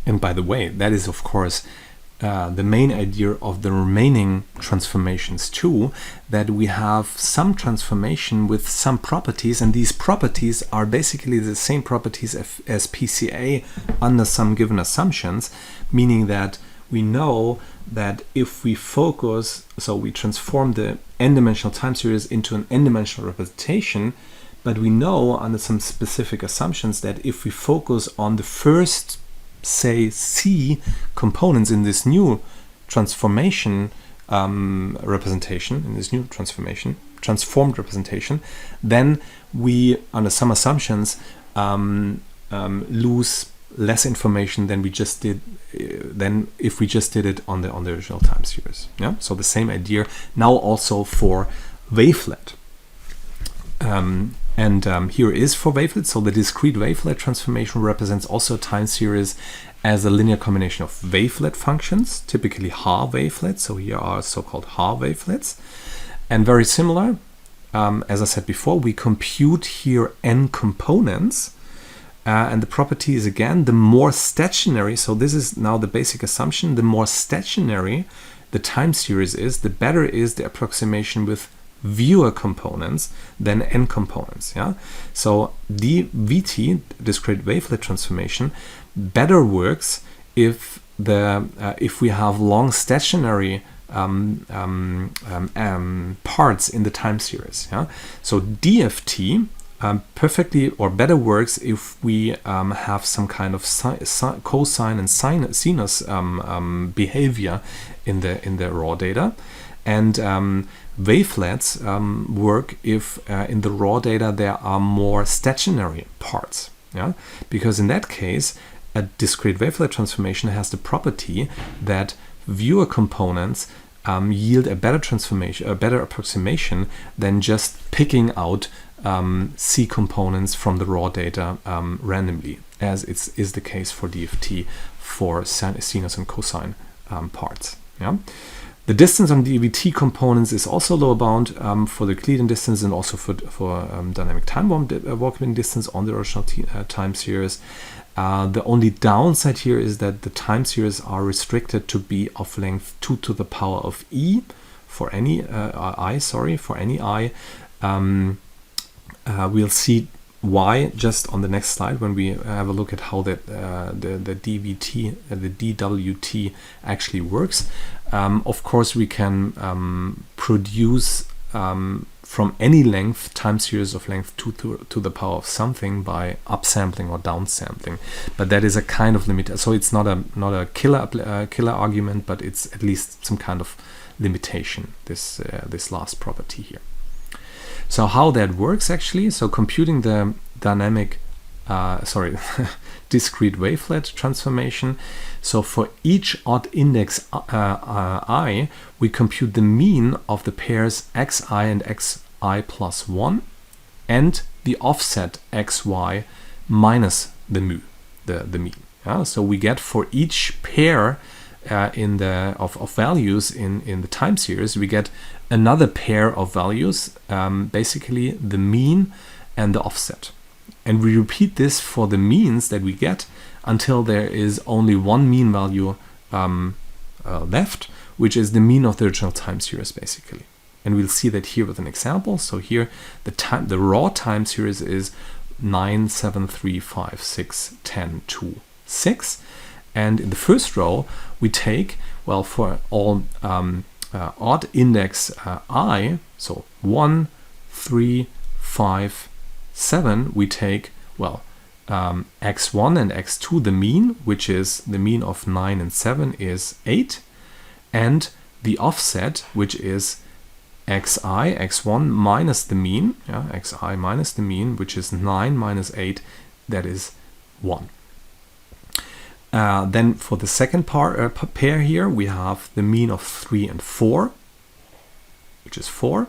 And by the way, that is of course the main idea of the remaining transformations too, that we have some transformation with some properties, and these properties are basically the same properties as PCA under some given assumptions, meaning that we know that if we focus, so we transform the n-dimensional time series into an n-dimensional representation, but we know under some specific assumptions that if we focus on the first, say, C components in this new transformation representation, in this new transformed representation, then we, under some assumptions, lose less information than we just did than if we just did it on the original time series. Yeah, so the same idea now also for wavelet. Here is for wavelet. So the discrete wavelet transformation represents also a time series as a linear combination of wavelet functions, typically Haar wavelets. So here are so-called Haar wavelets. And very similar, as I said before, we compute here n components. And the property is again the more stationary. So this is now the basic assumption. The more stationary the time series is, the better is the approximation with fewer components than n components. Yeah. So DVT, discrete wavelet transformation, better works if we have long stationary parts in the time series. Yeah. So DFT perfectly or better works if we have some kind of cosine and sinus behavior in the raw data, and wavelets work if in the raw data there are more stationary parts. Yeah, because in that case a discrete wavelet transformation has the property that fewer components yield a better transformation, a better approximation than just picking out C components from the raw data randomly, as is the case for DFT for sinus and cosine parts. Yeah. The distance on DVT components is also lower bound for the Euclidean distance and also for dynamic time warping distance on the original time series. The only downside here is that the time series are restricted to be of length 2 to the power of e for any for any I. We'll see why just on the next slide when we have a look at how the DVT, the DWT actually works. Of course, we can produce from any length time series of length 2 to the power of something by upsampling or downsampling, but that is a kind of limit. So it's not a killer argument, but it's at least some kind of limitation. This last property here. So how that works actually, so computing the discrete wavelet transformation. So for each odd index I, we compute the mean of the pairs xi and xi plus 1 and the offset xy minus the mean. Yeah? So we get for each pair of values in the time series, we get another pair of values, basically the mean and the offset. And we repeat this for the means that we get until there is only one mean value left, which is the mean of the original time series, basically. And we'll see that here with an example. So here the raw time series is 9, 7, 3, 5, 6, 10, 2, 6. And in the first row, we take, well, for all odd index I, so 1, 3, 5, 7, we take, well, x1 and x2, the mean, which is the mean of 9 and 7 is 8, and the offset, which is x1 minus the mean, xi minus the mean, which is 9 minus 8, that is 1. Then for the second pair here, we have the mean of 3 and 4, which is 4.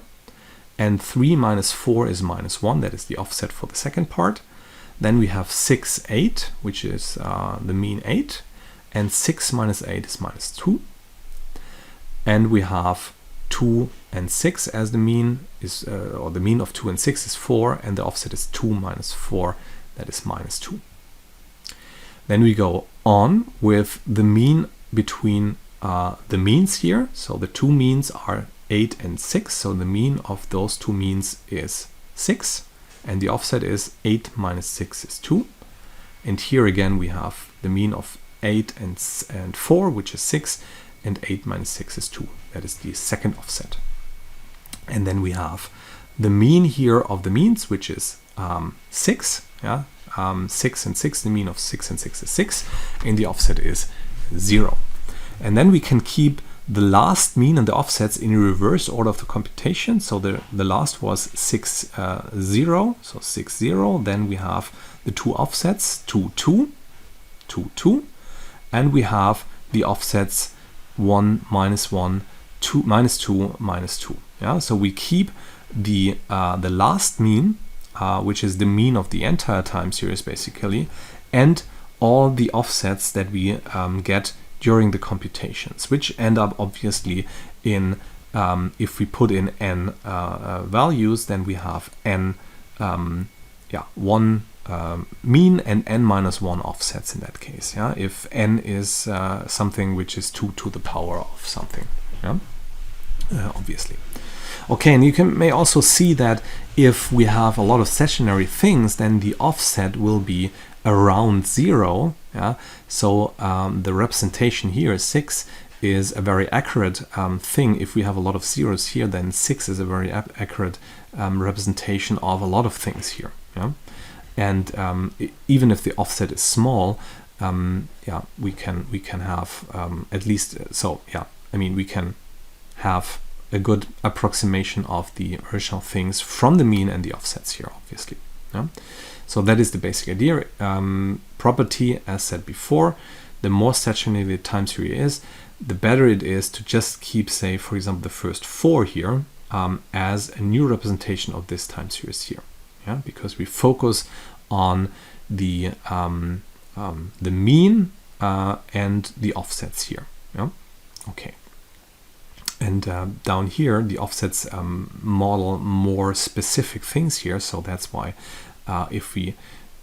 And 3 minus 4 is minus 1, that is the offset for the second part. Then we have 6, 8, which is the mean 8. And 6 minus 8 is minus 2. And we have 2 and 6 as the mean, or the mean of 2 and 6 is 4, and the offset is 2 minus 4, that is minus 2. Then we go on with the mean between the means here. So the two means are 8 and 6. So the mean of those two means is 6. And the offset is 8 minus 6 is 2. And here again we have the mean of 8 and 4, which is 6. And 8 minus 6 is 2. That is the second offset. And then we have the mean here of the means, which is 6. Yeah, 6 and 6, the mean of 6 and 6 is 6. And the offset is 0. And then we can keep the last mean and the offsets in reverse order of the computation. So the last was 6, 0. So 6, 0. Then we have the two offsets, 2, 2, 2, 2. And we have the offsets 1, minus 1, 2, minus 2, minus 2. Yeah, so we keep the last mean, which is the mean of the entire time series basically, and all the offsets that we get during the computations, which end up obviously in, if we put in n values, then we have n, one mean and n minus 1 offsets in that case. Yeah, if n is something which is 2 to the power of something. Yeah, obviously. Okay, and you may also see that if we have a lot of stationary things, then the offset will be around 0. Yeah, so the representation here, 6, is a very accurate thing. If we have a lot of zeros here, then 6 is a very accurate representation of a lot of things here. Yeah, and even if the offset is small, yeah, we can have at least, so yeah, I mean, we can have a good approximation of the original things from the mean and the offsets here, obviously. Yeah? So that is the basic idea. Property, as said before, the more stationary the time series is, the better it is to just keep, say, for example, the first 4 here as a new representation of this time series here. Yeah, because we focus on the mean and the offsets here. Yeah, okay. And down here, the offsets model more specific things here. So that's why if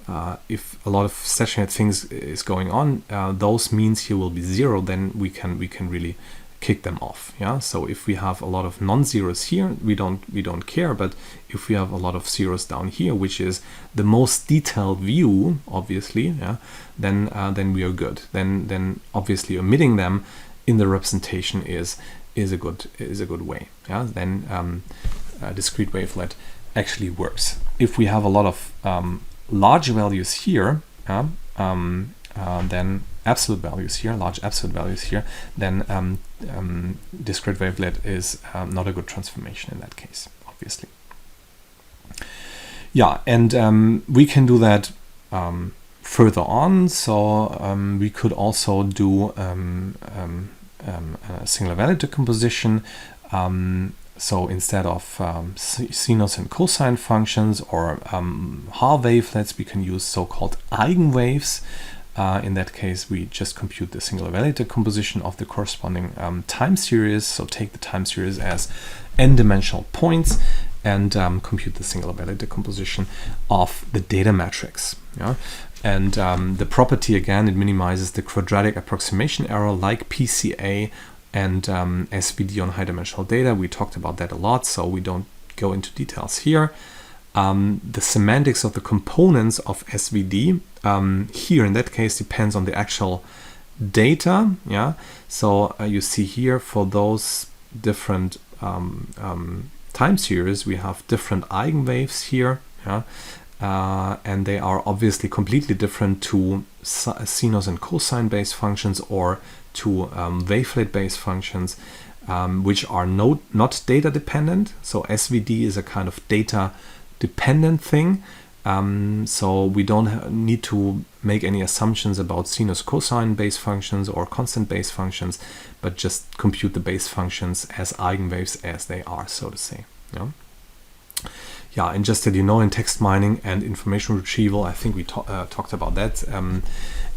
a lot of stationary things is going on, those means here will be 0. Then we can really kick them off. Yeah. So if we have a lot of non-zeros here, we don't care. But if we have a lot of zeros down here, which is the most detailed view, obviously, yeah, then we are good. Then obviously omitting them in the representation is a good way. Yeah, then discrete wavelet actually works. If we have a lot of large values here, then absolute values here, large absolute values here, then discrete wavelet is not a good transformation in that case, obviously. Yeah, and we can do that further on. So we could also do singular value decomposition. So instead of sinus and cosine functions or Haar wavelets, we can use so-called eigenwaves. In that case, we just compute the singular value decomposition of the corresponding time series. So take the time series as n-dimensional points and compute the singular value decomposition of the data matrix. Yeah? And the property, again, it minimizes the quadratic approximation error like PCA and SVD on high-dimensional data. We talked about that a lot, so we don't go into details here. The semantics of the components of SVD here, in that case, depends on the actual data. Yeah, so you see here for those different time series, we have different eigenwaves here. Yeah. And they are obviously completely different to sinus and cosine based functions or to wavelet-based functions, which are not data dependent. So SVD is a kind of data dependent thing. So we don't need to make any assumptions about sinus cosine based functions or constant based functions, but just compute the base functions as eigenwaves as they are, so to say. Yeah. Yeah, and just that you know, in text mining and information retrieval, I think we talked about that.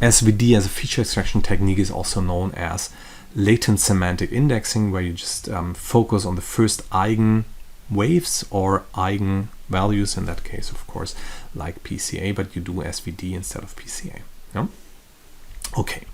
SVD as a feature extraction technique is also known as latent semantic indexing, where you just focus on the first eigenwaves or eigenvalues, in that case, of course, like PCA, but you do SVD instead of PCA. Yeah? Okay,